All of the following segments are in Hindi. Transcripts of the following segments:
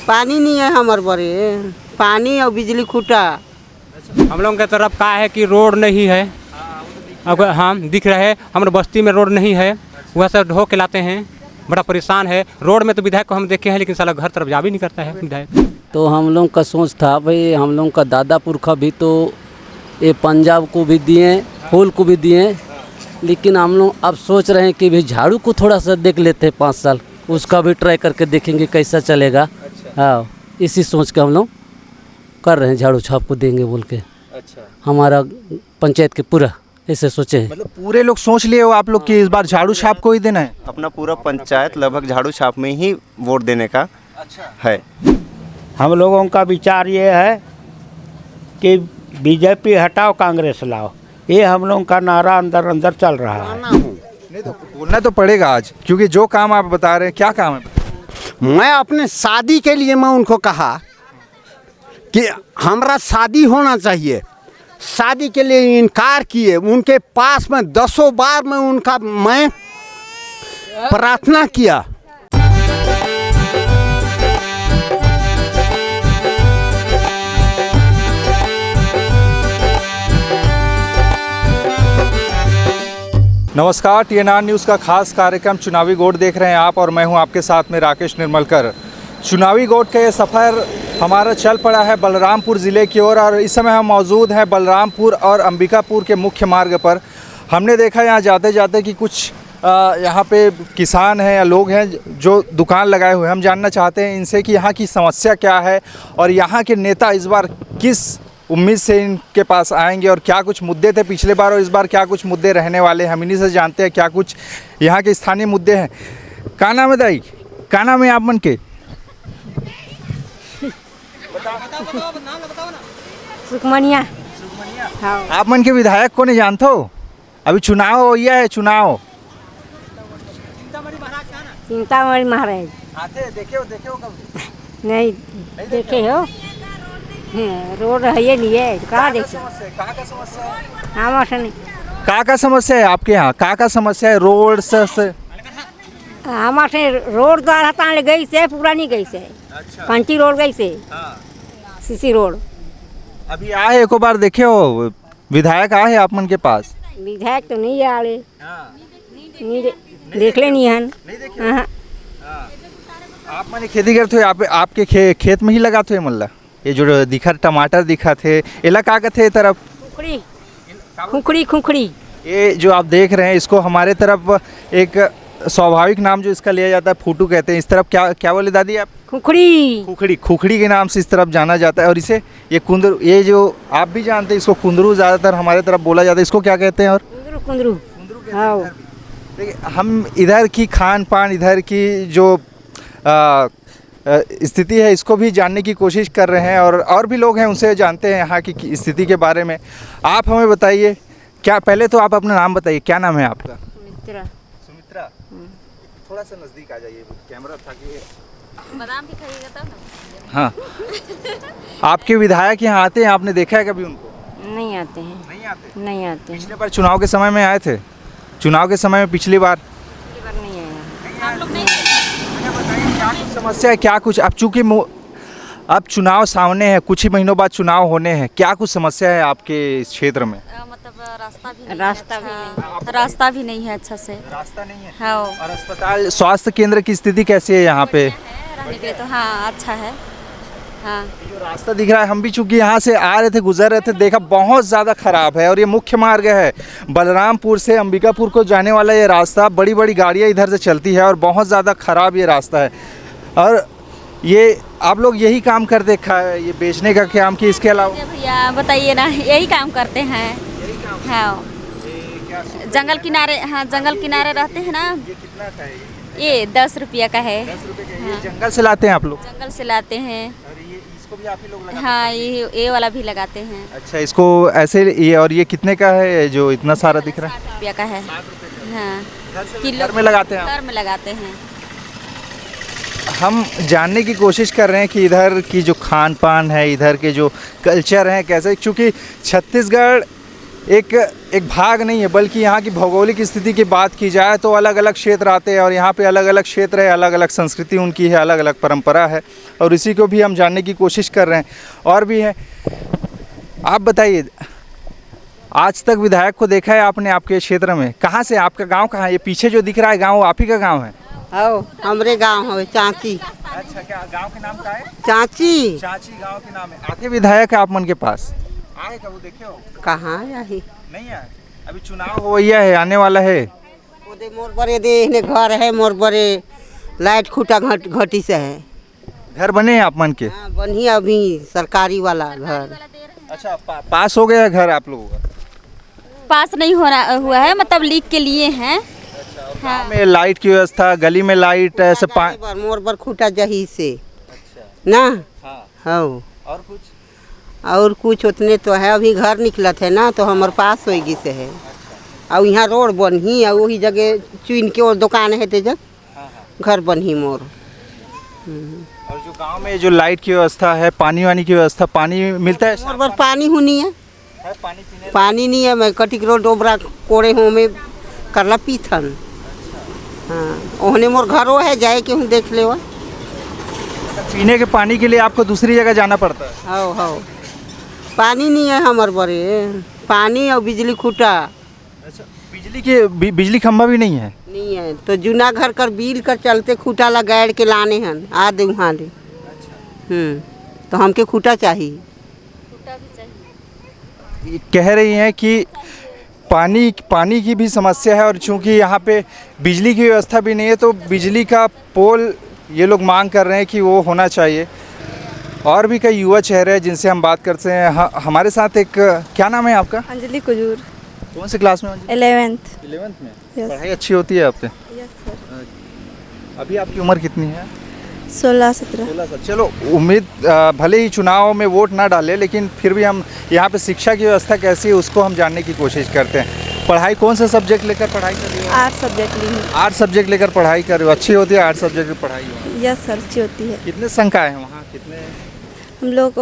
पानी नहीं है हमारे बड़े, पानी और बिजली खूटा। हम लोगों की तरफ का है कि रोड नहीं है। अगर हाँ दिख रहा है, हमारे बस्ती में रोड नहीं है, वह सब ढो के लाते हैं, बड़ा परेशान है। रोड में तो विधायक को हम देखे हैं, लेकिन साला घर तरफ जा भी नहीं करता है विधायक। तो हम लोग का सोच था भाई, हम लोग का दादा पुरखा भी तो ये पंजाब को भी दिए, फूल को भी दिए, लेकिन हम लोग अब सोच रहे हैं कि भाई झाड़ू को थोड़ा सा देख लेते हैं 5 साल, उसका भी ट्राई करके देखेंगे कैसा चलेगा। हाँ, इसी सोच के हम लोग कर रहे हैं, झाड़ू छाप को देंगे बोल के। अच्छा, हमारा पंचायत के पूरा ऐसे सोचे हैं। मतलब पूरे लोग सोच लिए हो आप लोग कि इस बार झाड़ू छाप को ही देना है? अपना पूरा पंचायत लगभग झाड़ू छाप में ही वोट देने का है। हम लोगों का विचार ये है कि बीजेपी हटाओ, कांग्रेस लाओ, ये हम लोगों का नारा अंदर अंदर चल रहा है। नहीं तो बोलना तो पड़ेगा आज, क्योंकि जो काम आप बता रहे हैं, क्या काम है? मैं अपने शादी के लिए मैं उनको कहा कि हमारा शादी होना चाहिए, शादी के लिए इनकार किए। उनके पास में 10 बार मैं उनका प्रार्थना किया। नमस्कार, TNR न्यूज़ का खास कार्यक्रम चुनावी गोट देख रहे हैं आप, और मैं हूं आपके साथ में राकेश निर्मलकर। चुनावी गोट का ये सफ़र हमारा चल पड़ा है बलरामपुर ज़िले की ओर, और इस समय हम मौजूद हैं बलरामपुर और अंबिकापुर के मुख्य मार्ग पर। हमने देखा यहाँ जाते जाते कि कुछ यहाँ पे किसान हैं या लोग हैं जो दुकान लगाए हुए हैं। हम जानना चाहते हैं इनसे कि यहाँ की समस्या क्या है और यहाँ के नेता इस बार किस उम्मीद से इनके पास आएंगे, और क्या कुछ मुद्दे थे पिछले बार और इस बार क्या कुछ मुद्दे रहने वाले हैं। हम इन्हीं से जानते हैं क्या कुछ यहाँ के स्थानीय मुद्दे हैं। क्या नाम है दाई, क्या नाम है आप मन के? सुखमनिया। आप मन के विधायक को नहीं जानते हो? अभी चुनाव हो है, चुनाव चिंतामणि महाराज आते देखे हो कभी? नहीं देखे हो? रोड है ये नहीं है, कहाँ देखे? कहाँ का समस्या है? हाँ नहीं, का समस्या है आपके यहाँ? का समस्या है? रोड से हमारे रोड द्वारा ताने गई से पूरा नहीं गई से। अच्छा। कंची रोड गई से, सीसी रोड। अभी आए एक बार देखे हो विधायक आए आप मन के पास? विधायक तो नहीं आए, नहीं देख ले नहीं हन। हाँ। आप मैंने खेती करते हो, आपके खेत में ही लगाते हो मल्ला? ये जो दिखा टमाटर दिखा थे, एला का थे तरफ? खुखड़ी। ये जो आप देख रहे हैं इसको हमारे तरफ एक स्वाभाविक नाम जो इसका लिया जाता है फूटू कहते हैं। इस तरफ क्या बोले दादी आप? खुखड़ी के नाम से इस तरफ जाना जाता है। और इसे ये कुंदरू, ये जो आप भी जानते हैं इसको कुंदरू ज़्यादातर हमारे तरफ बोला जाता है। इसको क्या कहते हैं? और कुंदरू देखिए, हम इधर की खान पान, इधर की जो स्थिति है इसको भी जानने की कोशिश कर रहे हैं, और भी लोग हैं उनसे जानते हैं यहाँ की स्थिति के बारे में। आप हमें बताइए, क्या पहले तो आप अपना नाम बताइए, क्या नाम है आपका? सुमित्रा। थोड़ा सा नज़दीक आ जाइए कैमरा, ताकि बादाम भी खाइएगा तब ना। हाँ। आपके विधायक यहाँ आते हैं, आपने देखा है कभी उनको? नहीं आते हैं। नहीं आते। पिछले बार चुनाव के समय में आए थे? चुनाव के समय में पिछली बार नहीं आए। बताइए क्या कुछ समस्या है, क्या कुछ? अब चूँकि अब चुनाव सामने है, कुछ ही महीनों बाद चुनाव होने हैं, क्या कुछ समस्या है आपके इस क्षेत्र में? मतलब रास्ता भी नहीं है अच्छा से। रास्ता नहीं है। हाँ। और अस्पताल, स्वास्थ्य केंद्र की स्थिति कैसी है यहाँ पे? रहने के लिए तो हाँ अच्छा है। हाँ, जो रास्ता दिख रहा है, हम भी चूँकि यहाँ से आ रहे थे, गुजर रहे थे, देखा बहुत ज़्यादा ख़राब है। और ये मुख्य मार्ग है बलरामपुर से अंबिकापुर को जाने वाला ये रास्ता, बड़ी बड़ी गाड़ियाँ इधर से चलती है और बहुत ज़्यादा ख़राब ये रास्ता है। और ये आप लोग यही काम कर देखा है, ये बेचने का काम, कि इसके अलावा? भैया बताइए ना, यही काम करते हैं। हाँ, जंगल किनारे। हाँ, जंगल किनारे रहते हैं ना। ये कितना का है? ये 10 रुपया का है। 10 रुपये का। ये जंगल से लाते हैं आप लोग? जंगल से लाते हैं। और ये इसको भी आप ही लोग लगाते हैं? हाँ, ये वाला भी लगाते हैं। अच्छा, इसको ऐसे ये, और ये कितने का है जो इतना सारा दिख रहा है? 60 रुपया का है। हाँ, किलो घर में लगाते हैं आप? घर में लगाते हैं। हम जानने की कोशिश कर रहे हैं कि इधर की जो खान पान है, इधर के जो कल्चर हैं कैसे, क्योंकि छत्तीसगढ़ एक भाग नहीं है, बल्कि यहाँ की भौगोलिक स्थिति की बात की जाए तो अलग अलग क्षेत्र आते हैं और यहाँ पे अलग अलग क्षेत्र है, अलग अलग संस्कृति उनकी है, अलग अलग परंपरा है और इसी को भी हम जानने की कोशिश कर रहे हैं। और भी है, आप बताइए, आज तक विधायक को देखा है आपने आपके क्षेत्र में? कहाँ से, आपका गांव कहाँ है? ये पीछे जो दिख रहा है गांव आप ही का गांव है? आओ हमरे गांव है चाची। अच्छा, क्या गांव के नाम का है? चाची। चाची गांव के नाम है। आके विधायक है आप मन के पास? आए कब देखे हो? कहाँ आई? नहीं आए। अभी चुनाव हो गया है, आने वाला है। ओदे मोर बड़े दे इन्हें घर है, मोर बड़े लाइट खूटा घटी से है। घर बने हैं आप मन के? हाँ बनी अभी सरकारी वाला घर। अच्छा, पास हो गया घर आप लोगों का? पास नहीं हुआ है, मतलब लीक के लिए हैं। हाँ। में लाइट की व्यवस्था, गली में लाइट ऐसे मोर बर खूटा जही से। अच्छा। ना हाँ। और कुछ उतने तो है, अभी घर निकलत है ना तो हमारे पास होगी से है। और यहाँ रोड बनी और वही जगह चुन के और दुकान है ते जग घर बनी मोर। और जो गांव में जो लाइट की व्यवस्था है, पानी वानी की व्यवस्था, पानी मिलता है? मोर बर पानी हुनी है, पानी नहीं है। मैं कटिक रोड डोबरा कोड़े हूँ में करला पीथन। हाँ ओहने मोर घरों है, जाए के हूँ देख ले। पीने के पानी के लिए आपको दूसरी जगह जाना पड़ता है? हाँ हाँ, पानी नहीं है हमारे बड़े, पानी और बिजली खूटा। अच्छा, बिजली खंभा भी नहीं है? नहीं है, तो जूना घर कर बिल कर चलते खूटा लगाड़ के लाने हन आ दे वहाँ ले। तो हमके खूटा चाहिए। कह रही हैं कि पानी की भी समस्या है और चूंकि यहाँ पे बिजली की व्यवस्था भी नहीं है तो बिजली का पोल ये लोग मांग कर रहे हैं कि वो होना चाहिए। और भी कई युवा चेहरे हैं जिनसे हम बात करते हैं। हमारे साथ एक, क्या नाम है आपका? अंजलि कुजूर। कौन से क्लास में? 11th में। Yes. पढ़ाई अच्छी होती है आपके? Yes sir. अभी आपकी उम्र कितनी है? 16-17। चलो, उम्मीद भले ही चुनाव में वोट ना डाले लेकिन फिर भी हम यहाँ पे शिक्षा की व्यवस्था कैसी है उसको हम जानने की कोशिश करते हैं। पढ़ाई कौन सा सब्जेक्ट लेकर पढ़ाई कर रही हो? आर्ट सब्जेक्ट ली हूँ। आर्ट सब्जेक्ट लेकर पढ़ाई कर रही हो, अच्छी होती है आर्ट सब्जेक्ट की पढ़ाई? यस सर, अच्छी होती है। कितने संकाय हैं वहाँ, कितने? हम लोग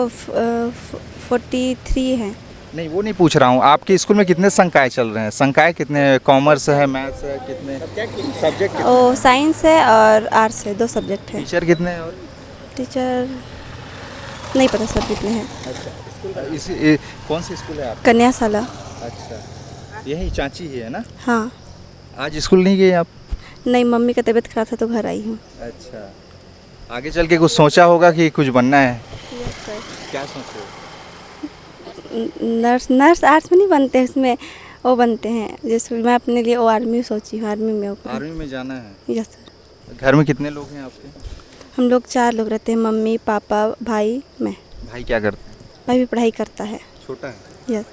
43 हैं। नहीं वो नहीं पूछ रहा हूँ, आपके स्कूल में कितने संकाय चल रहे हैं? संकाय कितने? कॉमर्स है, मैथ्स है, कितने सब्जेक्ट? ओ साइंस है और आर्ट्स है, 2 सब्जेक्ट है। टीचर कितने हैं? और टीचर नहीं पता सर कितने हैं। अच्छा, कौन सी स्कूल है आपका? कन्याशाला। अच्छा, यही चाची ही है ना? हाँ। आज स्कूल नहीं गए आप? नहीं, मम्मी का तबीयत खराब था तो घर आई हूँ। अच्छा, आगे चल के कुछ सोचा होगा कि कुछ बनना है? Yes sir. क्या सोच रहे हो? नर्स आर्ट्स में नहीं बनते, इसमें वो बनते हैं। जैसे मैं अपने लिए वो आर्मी सोची हूँ, आर्मी में जाना है। Yes sir. घर में कितने लोग हैं आपके? हम लोग 4 लोग रहते हैं, मम्मी पापा भाई मैं। भाई क्या करते हैं? भाई भी पढ़ाई करता है। छोटा है? यस।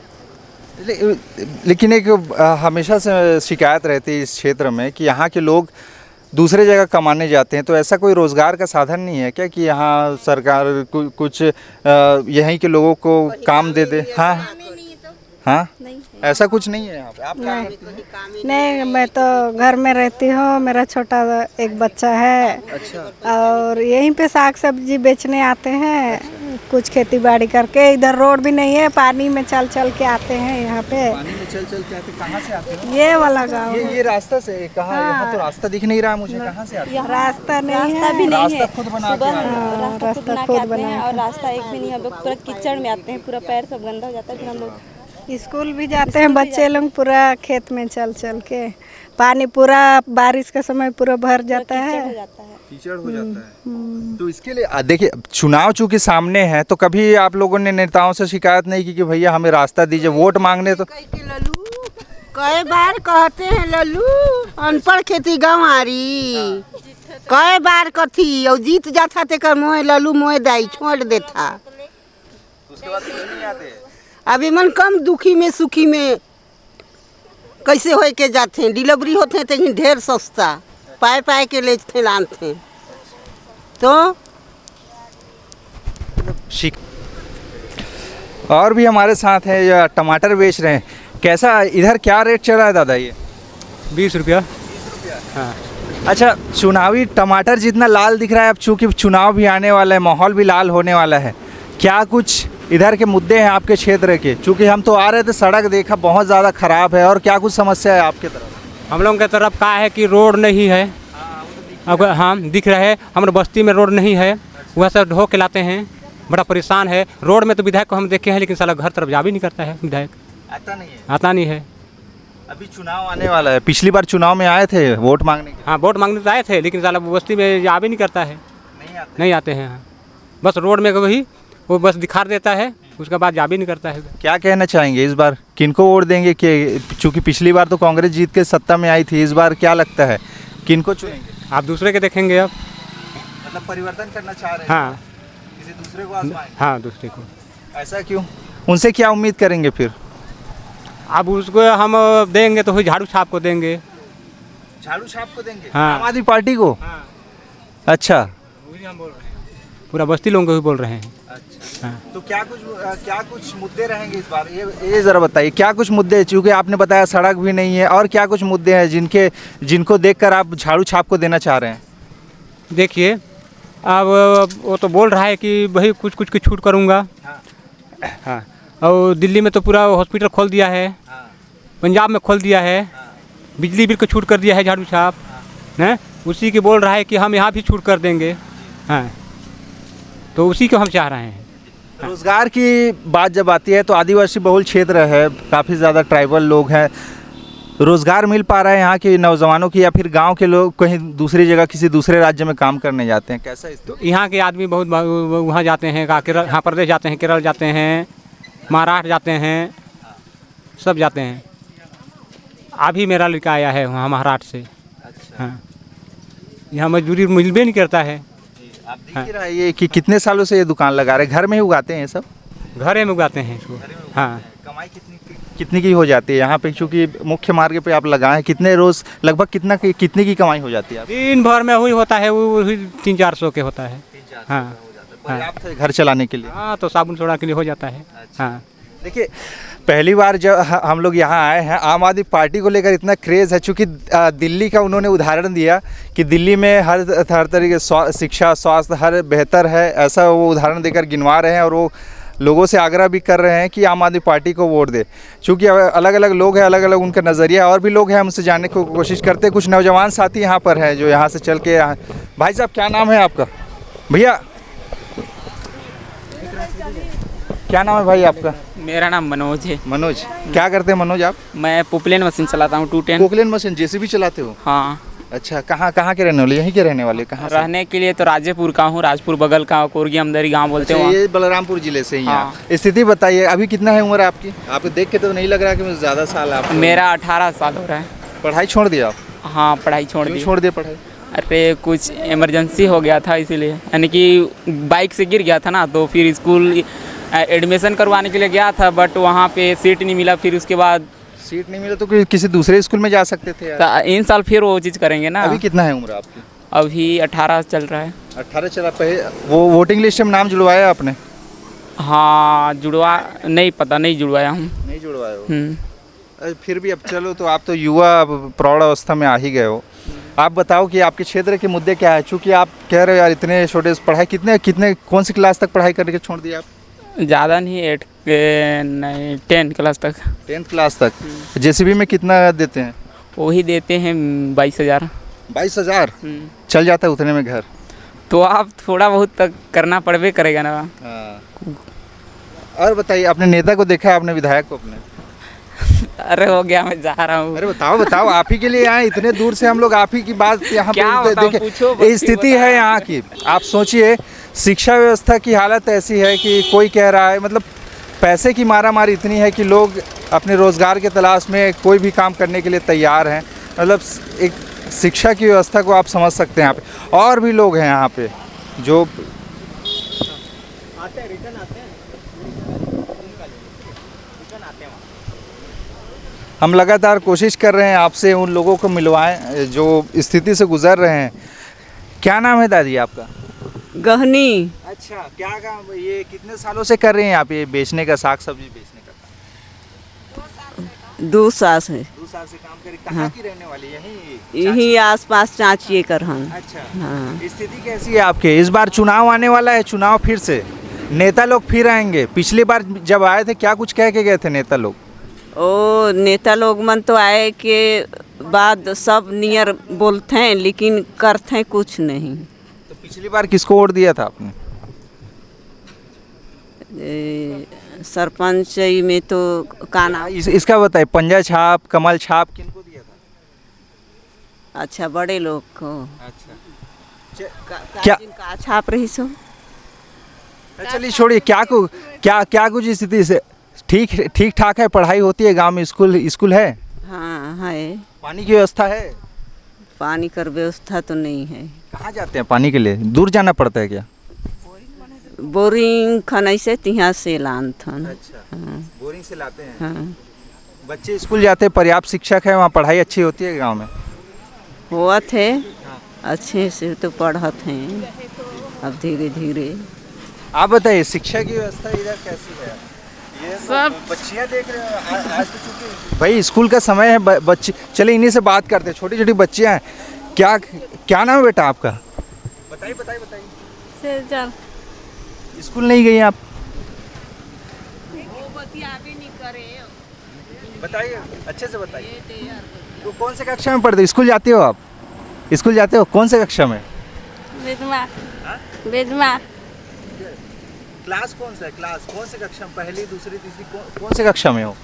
लेकिन एक हमेशा से शिकायत रहती है इस क्षेत्र में कि यहाँ के लोग दूसरे जगह कमाने जाते हैं, तो ऐसा कोई रोज़गार का साधन नहीं है क्या कि यहाँ सरकार कुछ यहीं के लोगों को काम दे दे? हाँ हाँ, ऐसा कुछ नहीं है यहाँ पे? आप क्या करती हैं? नहीं, मैं तो घर में रहती हूँ, मेरा छोटा एक बच्चा है। अच्छा। और यहीं पे साग सब्जी बेचने आते हैं। अच्छा। कुछ खेती बाड़ी करके, इधर रोड भी नहीं है, पानी में चल चल के आते हैं यहाँ पे। पानी में चल चल के आते? कहाँ से आते हैं? ये वाला गाँव। ये रास्ता से कहाँ? हाँ। यहाँ तो रास्ता दिख नहीं रहा मुझे, कहाँ से आते हैं? रास्ता नहीं है, रास्ता भी नहीं है। रास्ता खुद बना के आते हैं? रास्ता खुद बना, और रास्ता एक भी नहीं। हम लोग पूरा कीचड़ में आते हैं, पूरा पैर सब गंदा हो जाता है। फिर हम लोग स्कूल भी जाते हैं बच्चे लोग, पूरा खेत में चल चल के। पानी पूरा बारिश का समय पूरा भर जाता है, कीचड़ हो जाता है। तो इसके लिए देखिए, चुनाव चूंकि सामने है तो कभी आप लोगों ने नेताओं से शिकायत नहीं की कि भैया हमें रास्ता दीजिए, वोट मांगने? तो कई बार कहते हैं लल्लू अनपढ़ खेती गंवारी, कई बार कथी और जीत जाता ते मोह लल्लू मोह दाई छोड़ देता। उसके बाद नहीं आते। अभी मन कम दुखी में सुखी में कैसे हो के जाते हैं, डिलीवरी होते हैं तो ढेर सस्ता पाए पाए के लेते लाते हैं। तो और भी हमारे साथ हैं जो टमाटर बेच रहे हैं। कैसा इधर क्या रेट चल रहा है दादा? ये 20 रुपया। हाँ। अच्छा, चुनावी टमाटर जितना लाल दिख रहा है, अब चूँकि चुनाव भी आने वाला है, माहौल भी लाल होने वाला है, क्या कुछ इधर के मुद्दे हैं आपके क्षेत्र के? चूँकि हम तो आ रहे थे, सड़क देखा बहुत ज़्यादा ख़राब है, और क्या कुछ समस्या है आपके तरफ? हम लोगों की तरफ का है कि रोड नहीं है। अब हाँ दिख रहा है, हमारे बस्ती में रोड नहीं है, वह सब ढो के लाते हैं, बड़ा परेशान है। रोड में तो विधायक को हम देखे हैं, लेकिन साला घर तरफ जा भी नहीं करता है विधायक, आता नहीं है। अभी चुनाव आने वाला है, पिछली बार चुनाव में आए थे वोट मांगने के? हाँ वोट मांगने तो आए थे, लेकिन साला बस्ती में जा भी नहीं करता है, नहीं आते हैं। हाँ बस रोड में वही वो बस दिखा देता है, उसके बाद जा भी नहीं करता है। क्या कहना चाहेंगे इस बार किनको वोट देंगे? कि चूँकि पिछली बार तो कांग्रेस जीत के सत्ता में आई थी, इस बार क्या लगता है किनको चुनेंगे? आप दूसरे के देखेंगे अब, मतलब परिवर्तन करना चाह रहे हैं? हाँ किसी दूसरे को आजमाएंगे? हाँ दूसरे को। ऐसा क्यों? उनसे क्या उम्मीद करेंगे फिर? अब उसको हम देंगे तो वही झाड़ू छाप को देंगे। झाड़ू छाप को देंगे? हाँ। आम आदमी पार्टी को? हाँ। अच्छा, हम बोल रहे हैं, पूरा बस्ती लोगों को भी बोल रहे हैं। अच्छा। हाँ। तो क्या कुछ मुद्दे रहेंगे इस बार, ये ज़रा बताइए, क्या कुछ मुद्दे? चूँकि आपने बताया सड़क भी नहीं है, और क्या कुछ मुद्दे हैं जिनको देखकर आप झाड़ू छाप को देना चाह रहे हैं? देखिए अब वो तो बोल रहा है कि वही कुछ की छूट करूँगा। हाँ और दिल्ली में तो पूरा हॉस्पिटल खोल दिया है, पंजाब में खोल दिया है, बिजली बिल को छूट कर दिया है झाड़ू छाप, हैं उसी की बोल रहा है कि हम यहाँ भी छूट कर देंगे। हाँ तो उसी को हम चाह रहे हैं। रोज़गार की बात जब आती है तो आदिवासी बहुल क्षेत्र है, काफ़ी ज़्यादा ट्राइबल लोग हैं, रोज़गार मिल पा रहा है यहाँ के नौजवानों की, या फिर गांव के लोग कहीं दूसरी जगह किसी दूसरे राज्य में काम करने जाते हैं? कैसा है? तो यहाँ के आदमी बहुत वहाँ जाते हैं, केरल, हाँ प्रदेश जाते हैं, केरल जाते हैं, महाराष्ट्र जाते हैं, सब जाते हैं। अभी मेरा लड़का आया है वहाँ महाराष्ट्र से। हाँ यहाँ मजदूरी मिल भी नहीं करता है। आप देख ही रहे हैं कि कितने सालों से ये दुकान लगा रहे हैं, घर में ही उगाते हैं सब? घरे में उगाते हैं इसको। हाँ कमाई कितनी की हो जाती है यहाँ पे? क्योंकि मुख्य मार्ग पे आप लगाए, कितने रोज लगभग कितनी की कमाई हो जाती है? दिन भर में हुई होता है वो 300-400 के होता है। हाँ पर्याप्त है घर चलाने के लिए? हाँ तो साबुन सोडा के लिए हो जाता है। हाँ देखिए पहली बार जब हम लोग यहाँ आए हैं, आम आदमी पार्टी को लेकर इतना क्रेज़ है, चूँकि दिल्ली का उन्होंने उदाहरण दिया कि दिल्ली में हर तरीके शिक्षा स्वास्थ्य हर बेहतर है, ऐसा वो उदाहरण देकर गिनवा रहे हैं, और वो लोगों से आग्रह भी कर रहे हैं कि आम आदमी पार्टी को वोट दे। चूँकि अलग अलग लोग हैं, अलग अलग उनका नज़रिया, और भी लोग हैं, हमसे जानने की कोशिश करते हैं। कुछ नौजवान साथी यहाँ पर हैं जो यहाँ से चल के भाई साहब क्या नाम है आपका? भैया क्या नाम है भाई आपका? मेरा नाम मनोज है। मनोज, क्या करते हैं मनोज आप? मैं पोपलेन मशीन चलाता हूँ 210। पोपलेन मशीन जेसीबी चलाते हो? हाँ। अच्छा, कहाँ के रहने वाले? यहीं के रहने वाले? कहाँ रहने के लिए तो राजेपुर का हूँ, राजपुर बगल का, कोरगी अमदरी गांव बोलते हैं। ये बलरामपुर जिले से ही। हाँ। स्थिति बताइए, अभी कितना है उम्र आपकी? आपको देख के तो नहीं लग रहा कि मुझे ज़्यादा साल आप? मेरा 18 साल हो रहा है। पढ़ाई छोड़ दिया आप? हाँ पढ़ाई छोड़ दी। छोड़ दिया पढ़ाई? अरे कुछ इमरजेंसी हो गया था इसीलिए, यानी कि बाइक से गिर गया था ना, तो फिर स्कूल एडमिशन करवाने के लिए गया था, बट वहाँ पे सीट नहीं मिला। फिर उसके बाद सीट नहीं मिला तो किसी दूसरे स्कूल में जा सकते थे यार। इन साल फिर वो चीज़ करेंगे ना। अभी कितना है उम्र आपकी? अभी 18 चल रहा है। 18 चला। पहले वो वोटिंग लिस्ट में नाम जुड़वाया आपने? हाँ जुड़वा नहीं, पता नहीं जुड़वाया हूँ। नहीं जुड़वाया हो? फिर भी अब चलो, तो आप तो युवा प्रौढ़ अवस्था में आ ही गए हो। आप बताओ कि आपके क्षेत्र के मुद्दे क्या है? चूँकि आप कह रहे हो यार इतने छोटे पढ़ाई, कितने कौन सी क्लास तक पढ़ाई करके छोड़ दिया आप? ज़्यादा नहीं, 10 क्लास तक। 10th क्लास तक। जेसीबी में कितना देते हैं? वही देते हैं 22,000। 22,000 चल जाता है उतने में घर? तो आप थोड़ा बहुत तक करना पड़बे करेगा ना। हाँ। और बताइए, अपने नेता को देखा है आपने, विधायक को अपने? अरे हो गया, मैं जा रहा हूँ। अरे बताओ आप ही के लिए आए, इतने दूर से हम लोग आप ही की बात यहाँ पे देखिए। स्थिति है यहाँ की, आप सोचिए शिक्षा व्यवस्था की हालत ऐसी है कि कोई कह रहा है, मतलब पैसे की मारामारी इतनी है कि लोग अपने रोज़गार के तलाश में कोई भी काम करने के लिए तैयार हैं। मतलब एक शिक्षा की व्यवस्था को आप समझ सकते हैं यहाँ पे। और भी लोग हैं यहाँ पे जो हम लगातार कोशिश कर रहे हैं आपसे उन लोगों को मिलवाएं जो स्थिति से गुजर रहे हैं। क्या नाम है दादी आपका? गहनी। अच्छा, क्या काम, ये कितने सालों से कर रहे हैं आप ये बेचने का, साग सब्जी बेचने का? 2 साल से। 2 साल से काम करें। कहाँ की रहने वाली? यहीं आसपास चाचिए कर हम। अच्छा। हाँ। स्थिति कैसी है आपके? इस बार चुनाव आने वाला है, चुनाव फिर से नेता लोग फिर आएंगे, पिछली बार जब आए थे क्या कुछ कह के गए थे नेता लोग? ओ नेता लोग मन तो आए के बाद सब नियर बोलते हैं लेकिन करते हैं कुछ नहीं। तो पिछली बार किसको वोट दिया था आपने? सरपंच में तो काना इसका बताइए, पंजा छाप, कमल छाप किनको दिया था? अच्छा बड़े लोग को। अच्छा क्या का छाप रही सो? चलिए छोड़िए, क्या कुछ स्थिति से ठीक ठाक है? पढ़ाई होती है गांव में? स्कूल है? हाँ है। पानी की व्यवस्था है? पानी कर व्यवस्था तो नहीं है। कहाँ जाते हैं पानी के लिए? दूर जाना पड़ता है क्या? बोरिंग खनई से तिहा से लान थन। अच्छा हाँ। बोरिंग से लाते हैं। हाँ। बच्चे स्कूल जाते हैं, पर्याप्त शिक्षक है वहाँ, पढ़ाई अच्छी होती है गांव में? हुआ थे अच्छे से तो पढ़त हैं अब धीरे धीरे। आप बताइए शिक्षा की व्यवस्था इधर कैसी है? ये सब बच्चियाँ देख रहे हैं आज तो चूंकि भाई स्कूल का समय है, बच्चे चले इन्हीं से बात करते हैं। छोटी छोटी बच्चियाँ हैं, क्या नाम है बेटा आपका? बताइए। स्कूल नहीं गई आप? बताइए, अच्छे से बताइए। तो कौन से कक्षा में पढ़ते हो? स्कूल जाते हो आप? स्कूल जाते हो? कौन से कक्षा में? वेदमा। क्लास कौन सा है? क्लास कौन से कक्षा में? पहली, दूसरी, तीसरी, कौन से कक्षा में हो?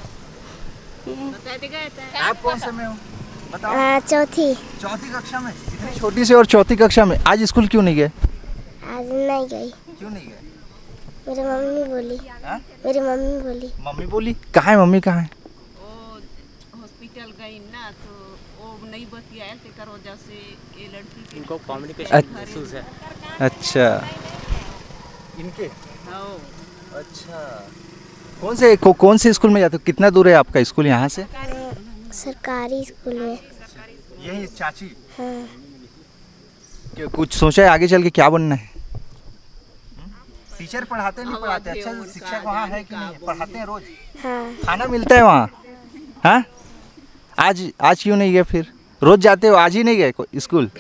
आप कौन से में हो? बताओ। चौथी कक्षा में? इतनी छोटी सी और चौथी कक्षा में? आज स्कूल क्यों नहीं गए? आज नहीं गई। क्यों नहीं गए? मेरी मम्मी बोली। मेरी मम्मी बोली? कहाँ है मम्मी? कहाँ है? हॉस्पिटल गई ना तो वो नहीं बतियाए तेकर वजह से ये लड़की इनको कम्युनिकेशन इश्यूज है। अच्छा इनके? अच्छा कौन से स्कूल में जाते हो? कितना दूर है आपका स्कूल यहाँ से? सरकारी स्कूल में। यही चाची? हाँ। क्या कुछ सोचा है आगे चल के क्या बनना है? टीचर पढ़ाते नहीं पढ़ाते? अच्छा शिक्षक वहाँ है कि नहीं? पढ़ाते हैं रोज? हाँ। खाना मिलता है वहाँ? हाँ आज क्यों नहीं गए फिर? रोज जाते हो, आज ही नहीं गए स्कूल?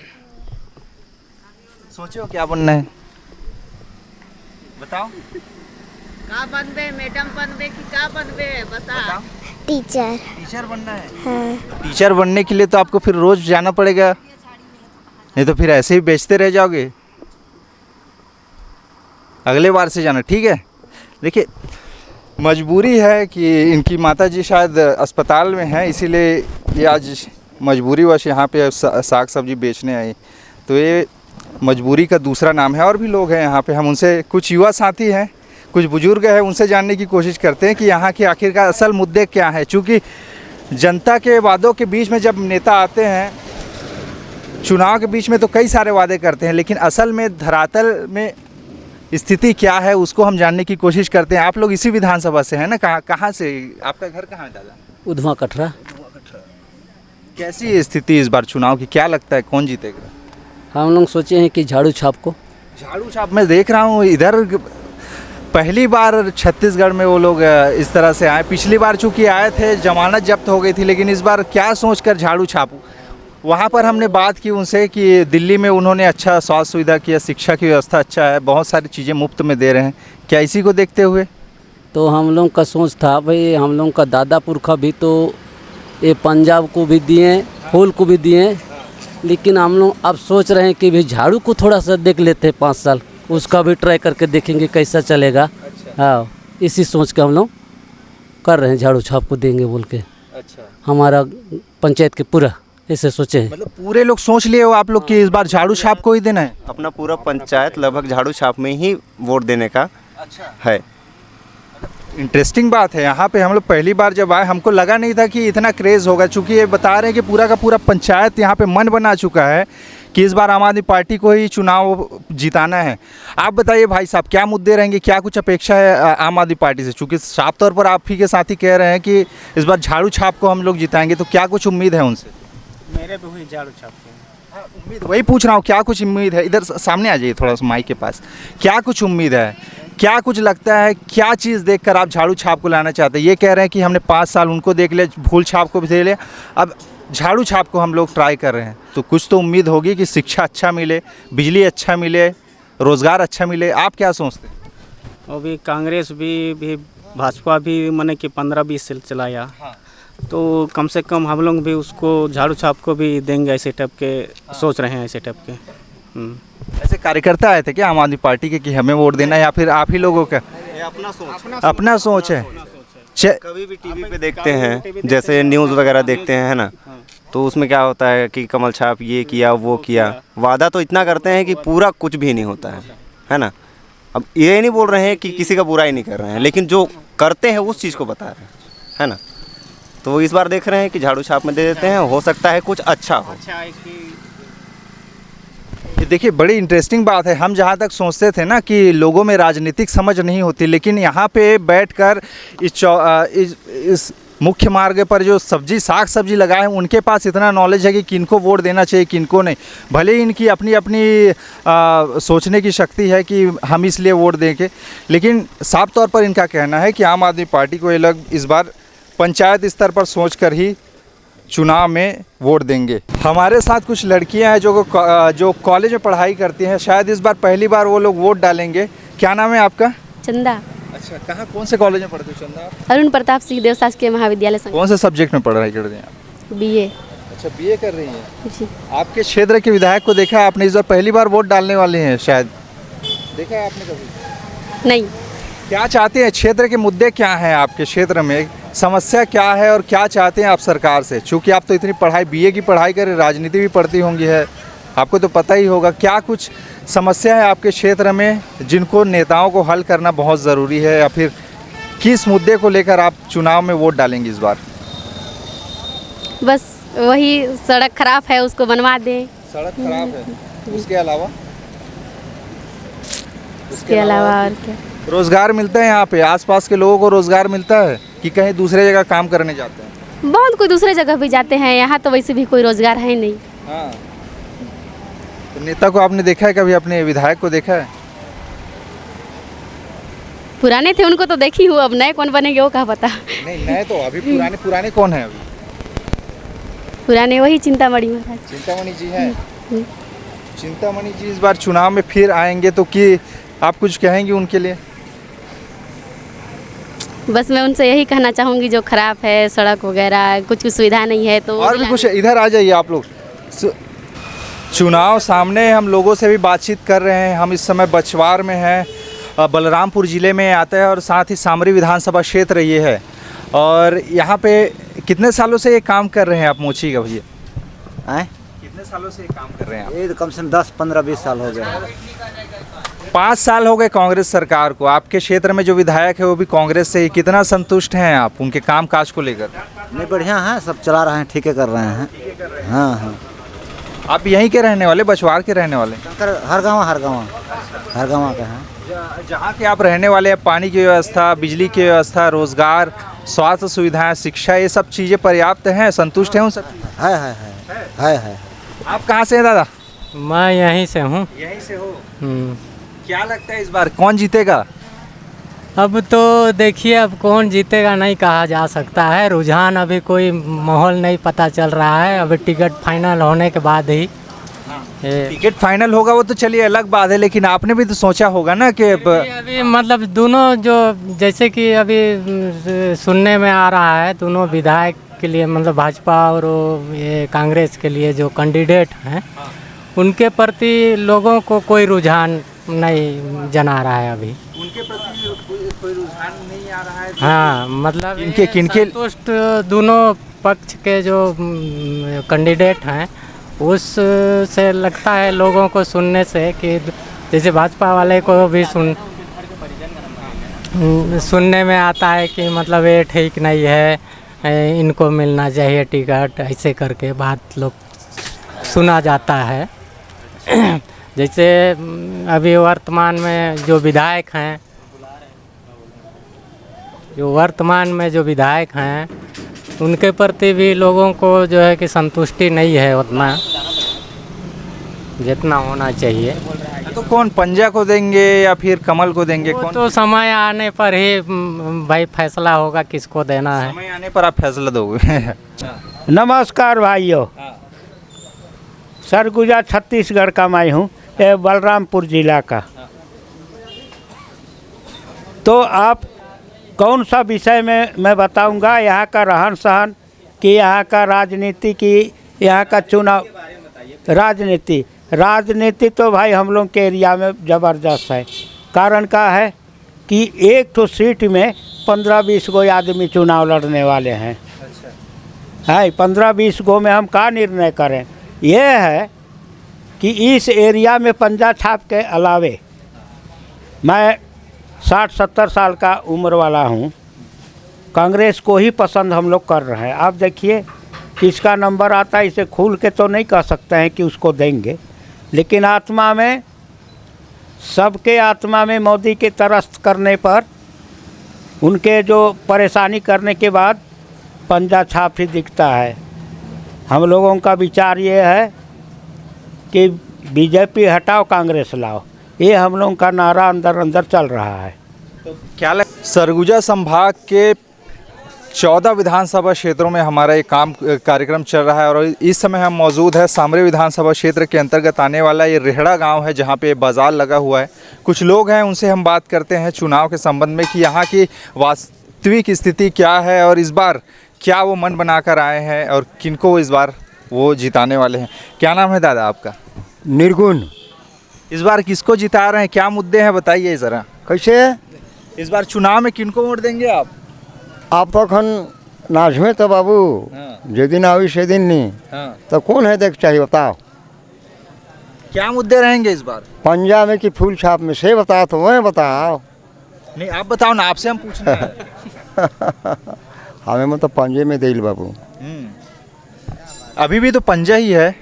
सोचे हो क्या बनना है? बताओ। का बनबे? मैडम बनबे कि का बनबे? बता। टीचर बनना है? हाँ। टीचर बनने के लिए तो आपको फिर रोज जाना पड़ेगा, नहीं तो फिर ऐसे ही बेचते रह जाओगे। अगले बार से जाना, ठीक है? देखिए मजबूरी है कि इनकी माताजी शायद अस्पताल में है, इसीलिए ये आज मजबूरीवश यहाँ पे साग सब्जी बेचने आई। तो ये मजबूरी का दूसरा नाम है। और भी लोग हैं यहाँ पे, हम उनसे, कुछ युवा साथी हैं, कुछ बुजुर्ग हैं, उनसे जानने की कोशिश करते हैं कि यहाँ के आखिरकार असल मुद्दे क्या हैं। चूँकि जनता के वादों के बीच में जब नेता आते हैं, चुनाव के बीच में तो कई सारे वादे करते हैं, लेकिन असल में धरातल में स्थिति क्या है उसको हम जानने की कोशिश करते हैं। आप लोग इसी विधानसभा से हैं ना? कहाँ से? आपका घर कहाँ है दादा? उधवा कटरा। कैसी स्थिति इस बार चुनाव की? क्या लगता है कौन जीतेगा? हम लोग सोचे हैं कि झाड़ू छाप को। झाड़ू छाप मैं देख रहा हूँ इधर पहली बार छत्तीसगढ़ में वो लोग इस तरह से आए। पिछली बार चूँकि आए थे जमानत जब्त हो गई थी, लेकिन इस बार क्या सोचकर झाड़ू छाप? वहाँ पर हमने बात की उनसे कि दिल्ली में उन्होंने अच्छा स्वास्थ्य सुविधा किया, शिक्षा की व्यवस्था अच्छा है, बहुत सारी चीज़ें मुफ्त में दे रहे हैं। क्या इसी को देखते हुए? तो हम लोग का सोच था भाई, हम लोग का दादा पुरखा भी तो ये पंजाब को भी दिए, फूल को भी दिए, लेकिन हम लोग अब सोच रहे हैं कि भाई झाड़ू को थोड़ा सा देख लेते हैं 5 साल, उसका भी ट्राई करके देखेंगे कैसा चलेगा। हाँ, इसी सोच के हम लोग कर रहे हैं, झाड़ू छाप को देंगे बोल के। अच्छा, हमारा पंचायत के पूरा ऐसे सोचे हैं। मतलब पूरे लोग सोच लिए हो आप लोग कि इस बार झाड़ू छाप को ही देना है? अपना पूरा पंचायत लगभग झाड़ू छाप में ही वोट देने का है। इंटरेस्टिंग बात है। यहाँ पे हम लोग पहली बार जब आए, हमको लगा नहीं था कि इतना क्रेज़ होगा, चूँकि ये बता रहे हैं कि पूरा का पूरा पंचायत यहाँ पे मन बना चुका है कि इस बार आम आदमी पार्टी को ही चुनाव जिताना है। आप बताइए भाई साहब, क्या मुद्दे रहेंगे, क्या कुछ अपेक्षा है आम आदमी पार्टी से? चूँकि साफ तौर पर आप ही के साथी कह रहे हैं कि इस बार झाड़ू छाप को हम लोग जिताएंगे, तो क्या कुछ उम्मीद है उनसे? मेरे भी हुई झाड़ू छाप हाँ, उम्मीद वही पूछ रहा हूँ, क्या कुछ उम्मीद है? इधर सामने आ जाइए थोड़ा सा माइक के पास। क्या कुछ उम्मीद है, क्या कुछ लगता है, क्या चीज़ देखकर आप झाड़ू छाप को लाना चाहते हैं? ये कह रहे हैं कि हमने 5 साल उनको देख लिया, फूल छाप को भी दे लिया, अब झाड़ू छाप को हम लोग ट्राई कर रहे हैं। तो कुछ तो उम्मीद होगी कि शिक्षा अच्छा मिले, बिजली अच्छा मिले, रोज़गार अच्छा मिले। आप क्या सोचते हैं? अभी कांग्रेस भी भाजपा भी मैंने कि 15-20 साल चलाया। तो कम से कम हम लोग भी उसको झाड़ू छाप को भी देंगे ऐसे टाइप के सोच रहे हैं, ऐसे टाइप के। ऐसे कार्यकर्ता आए थे क्या आम आदमी पार्टी के कि हमें वोट देना, या फिर आप ही लोगों का अपना सोच है? कभी भी टीवी पे देखते हैं, जैसे न्यूज़ वगैरह देखते हैं, है ना, तो उसमें क्या होता है कि कमल छाप ये किया वो किया, वादा तो इतना करते हैं कि पूरा कुछ भी नहीं होता है ना। अब ये नहीं बोल रहे हैं कि किसी का बुराई नहीं कर रहे हैं, लेकिन जो करते हैं उस चीज़ को बता रहे हैं, है ना। तो इस बार देख रहे हैं कि झाड़ू छाप में दे देते हैं, हो सकता है कुछ अच्छा हो। ये देखिए बड़ी इंटरेस्टिंग बात है। हम जहाँ तक सोचते थे ना कि लोगों में राजनीतिक समझ नहीं होती, लेकिन यहाँ पे बैठकर इस मुख्य मार्ग पर जो साग सब्जी लगाए हैं उनके पास इतना नॉलेज है कि किनको वोट देना चाहिए किनको नहीं। भले ही इनकी अपनी अपनी सोचने की शक्ति है कि हम इसलिए वोट देंगे, लेकिन साफ तौर पर इनका कहना है कि आम आदमी पार्टी को ये लोग इस बार पंचायत स्तर पर सोचकर ही चुनाव में वोट देंगे। हमारे साथ कुछ लड़कियां हैं जो कॉलेज में पढ़ाई करती हैं, शायद इस बार पहली बार वो लोग वोट डालेंगे। क्या नाम है आपका? चंदा। अच्छा, कहाँ कौन से कॉलेज में पढ़ते हो चंदा? अरुण प्रताप सिंहदेव शासकीय महाविद्यालय। कौन से सब्जेक्ट में पढ़ाई कर रही हैं आप? बीए। अच्छा, बीए कर रही हैं जी। आपके क्षेत्र के विधायक को देखा है आपने? इस बार पहली बार वोट डालने वाले हैं शायद, देखा है आपने कभी? नहीं। क्या चाहते हैं, क्षेत्र के मुद्दे क्या हैं आपके क्षेत्र में, समस्या क्या है और क्या चाहते हैं आप सरकार से? चूँकि आप तो इतनी पढ़ाई, बीए की पढ़ाई करें, राजनीति भी पढ़ती होंगी है, आपको तो पता ही होगा। क्या कुछ समस्या है आपके क्षेत्र में जिनको नेताओं को हल करना बहुत ज़रूरी है, या फिर किस मुद्दे को लेकर आप चुनाव में वोट डालेंगे इस बार? बस वही सड़क खराब है, उसको बनवा दें। सड़क खराब है, उसके अलावा? उसके अलावा और क्या? रोज़गार मिलता है यहाँ पे? आसपास के लोगों को रोज़गार मिलता है कि कहीं दूसरे जगह काम करने जाते हैं? बहुत कोई दूसरे जगह भी जाते हैं, यहाँ तो वैसे भी कोई रोज़गार है नहीं। हाँ, तो नेता को आपने देखा है कभी, अपने विधायक को देखा है? पुराने थे उनको तो देखी हूँ, अब नए कौन बनेंगे वो क्या पता। नहीं, नए तो अभी पुराने कौन है अभी? पुराने वही चिंतामणि महाराज। चिंतामणि जी हैं। चिंतामणि जी इस बार चुनाव में फिर आएंगे, तो कि आप कुछ कहेंगे उनके लिए? बस मैं उनसे यही कहना चाहूँगी, जो खराब है सड़क वगैरह, कुछ सुविधा नहीं है तो। और भी कुछ, इधर आ जाइए आप लोग। चुनाव सामने, हम लोगों से भी बातचीत कर रहे हैं। हम इस समय बछवार में हैं, बलरामपुर ज़िले में आता है और साथ ही सामरी विधानसभा क्षेत्र ये है। और यहाँ पे कितने सालों से ये काम कर रहे हैं आप मोची का भैया? कितने सालों से ये काम कर रहे हैं आप? ये कम से कम 10-15-20 साल हो गए। 5 साल हो गए कांग्रेस सरकार को। आपके क्षेत्र में जो विधायक है वो भी कांग्रेस से ही, कितना संतुष्ट हैं आप उनके काम काज को लेकर? नहीं, बढ़िया है, सब चला रहे हैं, ठीक है कर रहे हैं। हाँ हाँ। आप यहीं के रहने वाले, बछवार के रहने वाले? हर गाँव के हैं। जहाँ के आप रहने वाले हैं, पानी की व्यवस्था, बिजली की व्यवस्था, रोजगार, स्वास्थ्य सुविधाएं, शिक्षा, ये सब चीज़ें पर्याप्त हैं, संतुष्ट हैं उन सब? है। आप कहाँ से हैं दादा? मैं यहीं से हूँ। यहीं से हो? क्या लगता है इस बार कौन जीतेगा? अब तो देखिए, अब कौन जीतेगा नहीं कहा जा सकता है। रुझान अभी कोई माहौल नहीं पता चल रहा है, अभी टिकट फाइनल होने के बाद ही। टिकट फाइनल होगा वो तो चलिए अलग बात है, लेकिन आपने भी तो सोचा होगा ना कि अभी मतलब दोनों जो, जैसे कि अभी सुनने में आ रहा है, दोनों विधायक के लिए, मतलब भाजपा और ये कांग्रेस के लिए जो कैंडिडेट हैं, उनके प्रति लोगों को कोई रुझान नहीं जना रहा है अभी। उनके प्रति कोई रुझान नहीं आ रहा है? हाँ, मतलब किनके संतुष्ट दोनों पक्ष के जो कैंडिडेट हैं, उससे लगता है लोगों को सुनने से कि जैसे भाजपा वाले को भी सुनने में आता है कि मतलब ये ठीक नहीं है, इनको मिलना चाहिए टिकट, ऐसे करके बात लोग सुना जाता है। जैसे अभी वर्तमान में जो विधायक हैं, उनके प्रति भी लोगों को जो है कि संतुष्टि नहीं है उतना जितना होना चाहिए। तो कौन, पंजा को देंगे या फिर कमल को देंगे? कौन? तो समय आने पर ही भाई फैसला होगा किसको देना है। समय आने पर आप फैसला दोगे? नमस्कार भाइयों, सरगुजा छत्तीसगढ़ का मैं हूँ, ये बलरामपुर जिला का। तो आप कौन सा विषय में मैं बताऊंगा, यहाँ का रहन सहन कि यहाँ का राजनीति की, यहाँ का चुनाव राजनीति तो भाई हम लोग के एरिया में ज़बरदस्त है। कारण क्या है कि एक तो सीट में 15-20 गो आदमी चुनाव लड़ने वाले हैं। है 15-20 गो में हम क्या निर्णय करें। ये है कि इस एरिया में पंजा छाप के अलावे मैं 60-70 साल का उम्र वाला हूँ, कांग्रेस को ही पसंद हम लोग कर रहे हैं। आप देखिए किसका नंबर आता है, इसे खुल के तो नहीं कह सकते हैं कि उसको देंगे, लेकिन आत्मा में, सबके आत्मा में मोदी के तरस करने पर, उनके जो परेशानी करने के बाद पंजा छाप ही दिखता है। हम लोगों का विचार ये है कि बीजेपी हटाओ कांग्रेस लाओ, ये हम लोगों का नारा अंदर अंदर चल रहा है। तो क्या सरगुजा संभाग के 14 विधानसभा क्षेत्रों में हमारा ये कार्यक्रम चल रहा है और इस समय हम मौजूद है सामरी विधानसभा क्षेत्र के अंतर्गत आने वाला ये रेहड़ा गांव है, जहां पे बाज़ार लगा हुआ है। कुछ लोग हैं, उनसे हम बात करते हैं चुनाव के संबंध में कि यहाँ की वास्तविक स्थिति क्या है और इस बार क्या वो मन बनाकर आए हैं और किनको इस बार वो जिताने वाले हैं। क्या नाम है दादा आपका? निर्गुण। इस बार किसको जिता रहे हैं, क्या मुद्दे हैं बताइए ज़रा। कैसे इस बार चुनाव में किनको वोट देंगे आप? आप तो खन नाजमे तो बाबू जे दिन आई से दिन नहीं तो कौन है देख चाहिए बताओ। क्या मुद्दे रहेंगे इस बार? पंजा में कि फूल छाप में से बताओ तो वह बताओ। नहीं आप बताओ ना, आपसे हम पूछ रहे हैं। हमें मतलब पंजे में दिल बाबू। अभी भी तो पंजा ही है,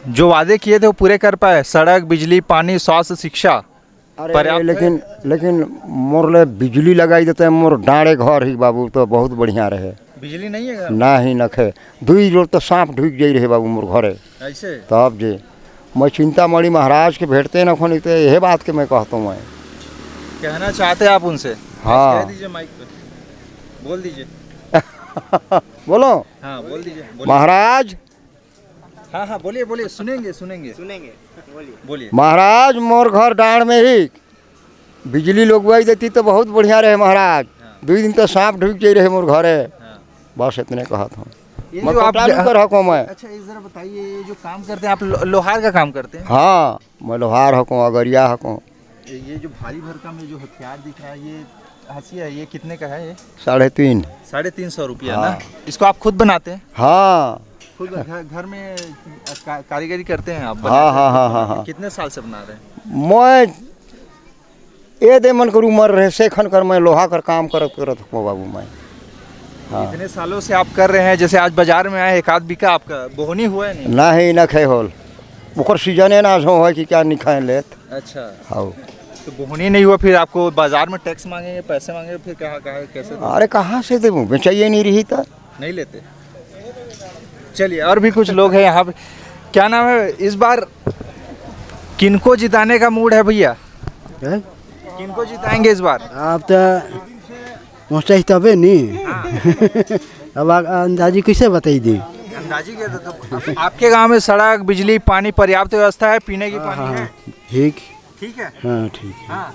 जो वादे किए थे वो पूरे कर पाए। सड़क, बिजली, पानी, स्वास्थ्य, शिक्षा। अरे लेकिन मोर ले बिजली लगाई देते हैं, मोर डाँड़े घर ही बाबू तो बहुत बढ़िया रहे। बिजली नहीं है घर? ना ही नखे 2 रोज तो सांप ढुक जाई रहे बाबू मोर घरे। ऐसे तब जे मैं चिंतामणि महाराज के भेटते न खोनी तो यह बात के मैं कहता हूँ। मैं कहना चाहते हैं आप उनसे? हाँ कह दीजिए, माइक पे बोल दीजिए। बोलो। हाँ बोल दीजिए। महाराज। हाँ हाँ बोलिए बोलिए, सुनेंगे बोलिए। महाराज मोर घर डाँड़ में ही बिजली लगवाई देती तो बहुत बढ़िया रहे महाराज। 2 दिन तो सांप ढुक जाई रहे मोर घरे। बस इतने कहा था मैं। अच्छा ये जरा बताइए, ये जो काम करते हैं आप, लोहार का काम करते हैं? हाँ मैं लोहार हूँ, अगरिया हूँ। ये जो भारी भरकम में जो हथियार दिख रहा है, ये हंसिया है, ये कितने का है? ये 350 रुपया ना। इसको आप खुद बनाते हैं? हाँ खुद घर में कारीगरी करते हैं आप? हाँ। कितने साल से बना रहे हैं? मैं ये दे मन कर उम्र रहे से खन कर मैं लोहा कर काम करत हो बाबू मैं। हाँ। इतने सालों से आप कर रहे हैं, जैसे आज बाजार में आए, एक आध बिका आपका बोहनी हुआ है? नहीं ना ही न खे होल ओकर सीजन ना हो है कि क्या नहीं खाए लेत। अच्छा हाँ तो बोहनी नहीं हुआ, फिर आपको बाजार में टैक्स मांगेंगे, पैसे मांगेंगे, फिर कहाँ कैसे? अरे कहाँ से देवूँ, बेचाइए नहीं रही तो नहीं लेते। चलिए और भी कुछ लोग हैं यहाँ पे। क्या नाम है? इस बार किनको जिताने का मूड है भैया? किनको जिताएंगे इस बार? आप तो मुझे तबे नहीं। अब अंदाजी कैसे बताई दी? अंदाजी क्या? तो आपके गांव में सड़क, बिजली, पानी पर्याप्त व्यवस्था है? पीने की पानी है? ठीक है। हाँ ठीक। हाँ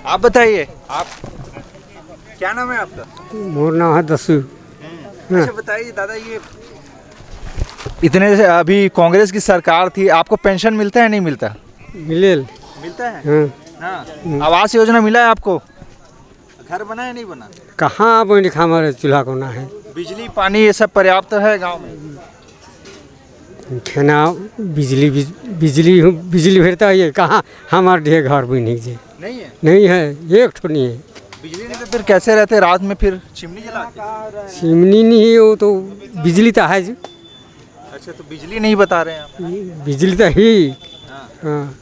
आप बताइए, आप क्या नाम है आपका? मोर नाम है दसू। अच्छा बताइए दादा, ये इतने से अभी कांग्रेस की सरकार थी, आपको पेंशन मिलता है नहीं मिलता? मिलता है। हाँ। आवास योजना मिला है आपको? घर बना है नहीं बना? कहाँ बन लिखा हमारे चूल्हा कोना है। बिजली पानी ये सब पर्याप्त है गांव में? खेना बिजली भेजता है कहाँ हमारे ढेर घर भी नहीं है। नहीं है एक ठो नहीं है। बिजली नहीं तो फिर कैसे रहते रात में? फिर चिमनी जलाते? चिमनी नहीं हो तो बिजली तो है जी। अच्छा तो बिजली नहीं बता रहे हैं आप? बिजली तो ही। हाँ।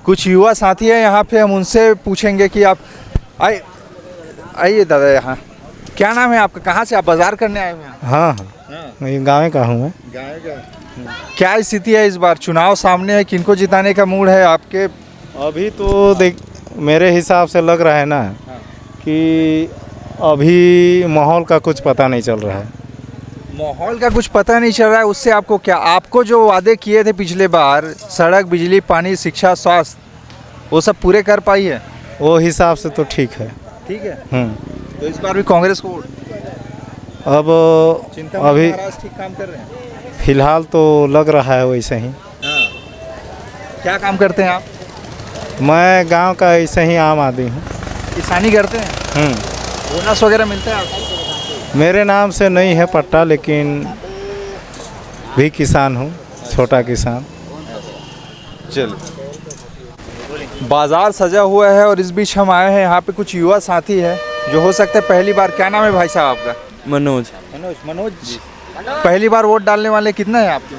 कुछ युवा साथी है यहाँ पे, हम उनसे पूछेंगे कि आप आइए दादा यहाँ। क्या नाम है आपका? कहाँ से आप बाजार करने आए हुए हैं? हाँ मैं गाँव का हूँ। मैं गाँव का। क्या स्थिति है इस बार? चुनाव सामने है, किनको जिताने का मूड है आपके? अभी तो देख मेरे हिसाब से लग रहा है ना कि अभी माहौल का कुछ पता नहीं चल रहा है। माहौल का कुछ पता नहीं चल रहा है, उससे आपको क्या? आपको जो वादे किए थे पिछले बार, सड़क, बिजली, पानी, शिक्षा, स्वास्थ्य, वो सब पूरे कर पाई है? वो हिसाब से तो ठीक है। ठीक है। तो इस बार भी कांग्रेस को वोट। अब अभी ठीक काम कर रहे हैं फिलहाल तो लग रहा है वैसे ही। क्या काम करते हैं आप? मैं गांव का ऐसे ही आम आदमी हूँ। किसानी करते हैं? बोनस वगैरह मिलता है आपको? मेरे नाम से नहीं है पट्टा, लेकिन भी किसान हूँ, छोटा किसान। चलो, बाजार सजा हुआ है और इस बीच हम आए हैं, यहाँ पे कुछ युवा साथी है जो हो सकता है पहली बार। क्या नाम है भाई साहब आपका? मनोज। मनोज जी, पहली बार वोट डालने वाले कितना है आपके?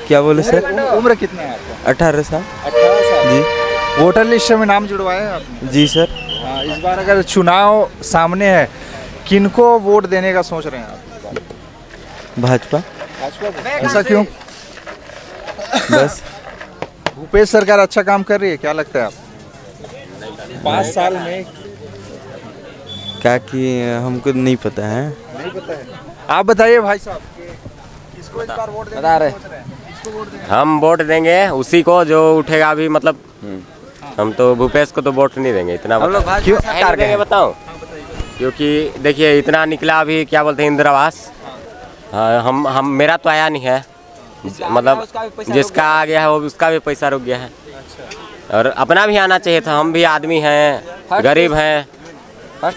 क्या बोले सर? उम्र कितना है आपका? 18 साल। 18 साल जी। वोटर लिस्ट में नाम जुड़वाए हैं आपने? जी सर। इस बार अगर चुनाव सामने है, किनको वोट देने का सोच रहे हैं आप? भाजपा। ऐसा क्यों? बस भूपेश सरकार अच्छा काम कर रही है, क्या लगता है आप 5 साल में? क्या कि हमको नहीं पता है। नहीं पता है, आप बताइए भाई साहब, किसको इस बार वोट बता रहे हम वोट देंगे उसी को जो उठेगा अभी, मतलब हम तो भूपेश को तो वोट नहीं देंगे, इतना क्यों देंगे बताओ? क्योंकि देखिए इतना निकला अभी, क्या बोलते हैं, इंदिरा आवास। हम मेरा तो आया नहीं है, मतलब जिसका आ गया है वो उसका भी पैसा रुक गया है। और अपना भी आना चाहिए था, हम भी आदमी हैं, गरीब हैं,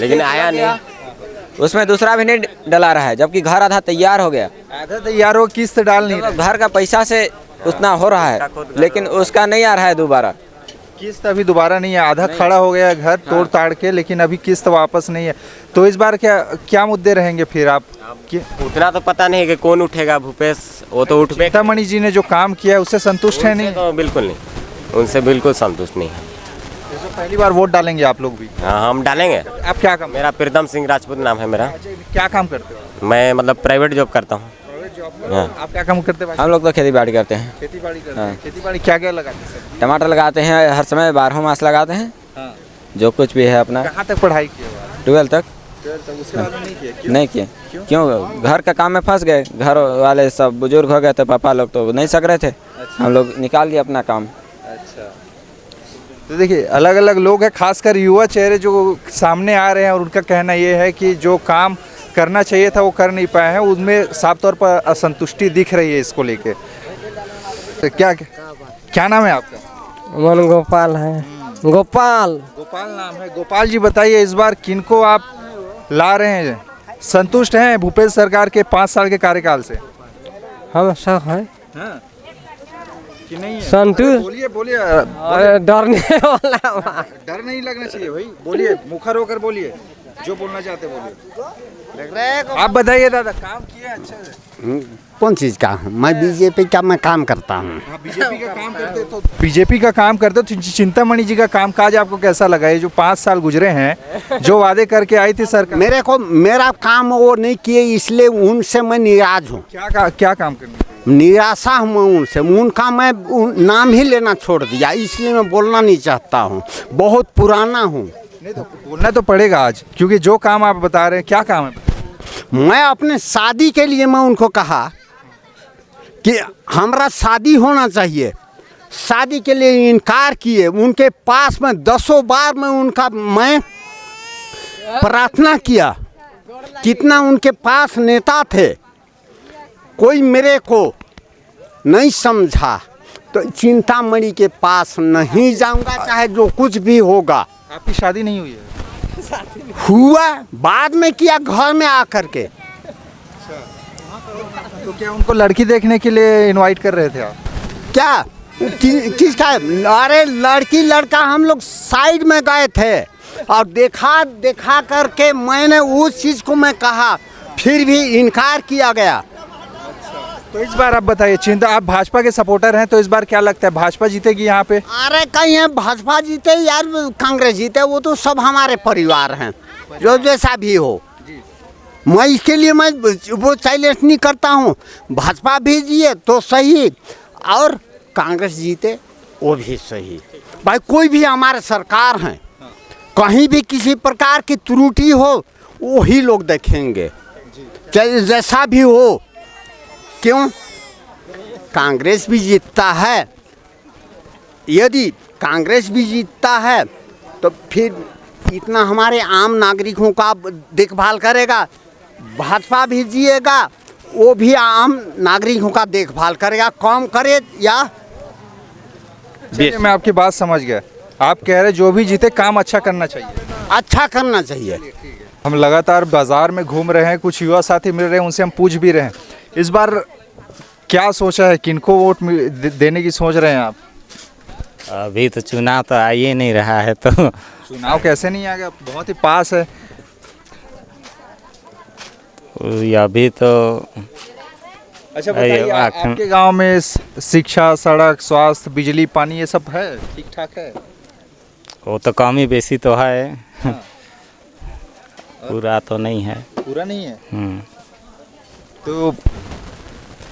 लेकिन आया नहीं। उसमें दूसरा भी नहीं डला रहा है, जबकि घर आधा तैयार हो गया। आधा तैयार हो, किस्त डाल नहीं, घर का पैसा से उतना हो रहा है, लेकिन उसका नहीं आ रहा है दोबारा। किस्त अभी दोबारा नहीं है, आधा खड़ा हो गया घर तोड़ ताड़ के, लेकिन अभी किस्त वापस नहीं है। तो इस बार क्या मुद्दे रहेंगे फिर आप? उतना तो पता नहीं कि कौन उठेगा, भूपेश वो तो उठ। चिंतामणि जी ने जो काम किया उससे संतुष्ट है? नहीं तो बिल्कुल नहीं, उनसे बिल्कुल संतुष्ट नहीं है। तो पहली बार वोट डालेंगे आप लोग भी? हाँ हम डालेंगे। आप क्या काम? मेरा प्रीतम सिंह राजपूत नाम है मेरा। क्या काम करते हो? मैं मतलब प्राइवेट जॉब करता हूँ। आप क्या काम करते हैं? हम लोग तो खेती बाड़ी करते हैं। खेती बाड़ी करते हैं। खेती बाड़ी क्या क्या लगाते हैं? टमाटर लगाते हैं, हर समय 12 मास लगाते हैं। जो कुछ भी है अपना। कहाँ तक पढ़ाई किया? 12 तक। उसके बाद नहीं किया? नहीं किए। क्यों? घर का काम में फंस गए, घर वाले सब बुजुर्ग हो गए थे, पापा लोग तो नहीं सक रहे थे। हम लोग निकाल लिए अपना काम। अच्छा, तो देखिए अलग अलग लोग हैं, खासकर युवा चेहरे जो सामने आ रहे हैं, और उनका कहना ये है कि जो काम करना चाहिए था वो कर नहीं पाए हैं, उनमें साफ तौर पर असंतुष्टि दिख रही है इसको लेके। तो क्या नाम है आपका? मन गोपाल है। गोपाल नाम है। गोपाल जी बताइए, इस बार किनको आप ला रहे हैं? संतुष्ट हैं भूपेश सरकार के 5 साल के कार्यकाल से? हम सब है कि नहीं है? संतुष्ट। बोलिए। अरे डरने वाला, डर नहीं लगना चाहिए भाई, बोलिए, मुखर होकर बोलिए, जो बोलना चाहते बोलिए। आप बताइए दादा, काम किया अच्छा से? कौन चीज़ का? मैं बीजेपी का मैं काम करता हूँ। बीजेपी का काम करते तो बीजेपी का काम करते तो चिंतामणि जी का कामकाज आपको कैसा लगा? ये जो 5 साल गुजरे हैं, जो वादे करके आई थी सरकार, मेरा काम वो नहीं किए, इसलिए उनसे मैं निराश हूँ। क्या काम करने? निराशा हूँ मैं उनसे, उनका मैं नाम ही लेना छोड़ दिया, इसलिए मैं बोलना नहीं चाहता हूँ। बहुत पुराना हूँ। नहीं तो बोलना तो पड़ेगा आज, क्योंकि जो काम आप बता रहे हैं, क्या काम है? मैं अपने शादी के लिए मैं उनको कहा कि हमारा शादी होना चाहिए, शादी के लिए इनकार किए। उनके पास में 10 बार मैं प्रार्थना किया, कितना उनके पास नेता थे, कोई मेरे को नहीं समझा। तो चिंतामणि के पास नहीं जाऊंगा, चाहे जो कुछ भी होगा। आपकी शादी नहीं हुई है? हुआ बाद में किया, घर में आकर के। तो क्या उनको लड़की देखने के लिए इनवाइट कर रहे थे आप? क्या किसका? अरे लड़की लड़का हम लोग साइड में गए थे, और देखा करके मैंने उस चीज़ को मैं कहा, फिर भी इनकार किया गया। तो इस बार आप बताइए, आप भाजपा के सपोर्टर हैं, तो इस बार क्या लगता है, भाजपा जीतेगी यहाँ पे? अरे कहीं है भाजपा जीते यार कांग्रेस जीते, वो तो सब हमारे परिवार हैं, जो जैसा भी हो। मैं इसके लिए मैं वो चैलेंज नहीं करता हूँ। भाजपा भी जीते तो सही, और कांग्रेस जीते वो भी सही। भाई कोई भी हमारे सरकार हैं, कहीं भी किसी प्रकार की त्रुटि हो वही लोग देखेंगे, चाहे जैसा भी हो। क्यों? कांग्रेस भी जीतता है, यदि कांग्रेस भी जीतता है तो फिर इतना हमारे आम नागरिकों का देखभाल करेगा। भाजपा भी जिएगा, वो भी आम नागरिकों का देखभाल करेगा, कम करे या। चलिए, मैं आपकी बात समझ गया। आप कह रहे जो भी जीते काम अच्छा करना चाहिए। अच्छा करना चाहिए। हम लगातार बाजार में घूम रहे हैं, कुछ युवा साथी मिल रहे हैं, उनसे हम पूछ भी रहे हैं इस बार क्या सोचा है, किनको वोट देने की सोच रहे हैं आप? अभी तो चुनाव तो आ ही नहीं रहा है, तो चुनाव कैसे नहीं आ गया, बहुत ही पास है। अभी तो अच्छा बताइए, आपके गांव में शिक्षा, सड़क, स्वास्थ्य, बिजली, पानी ये सब है, ठीक ठाक है? वो तो कमी बेसी तो है। हाँ। पूरा तो नहीं है। पूरा नहीं है। तो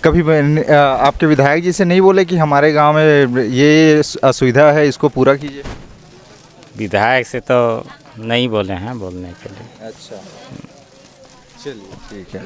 कभी आपके विधायक जी से नहीं बोले कि हमारे गांव में ये असुविधा है, इसको पूरा कीजिए? विधायक से तो नहीं बोले हैं बोलने के लिए। अच्छा, चलिए ठीक है।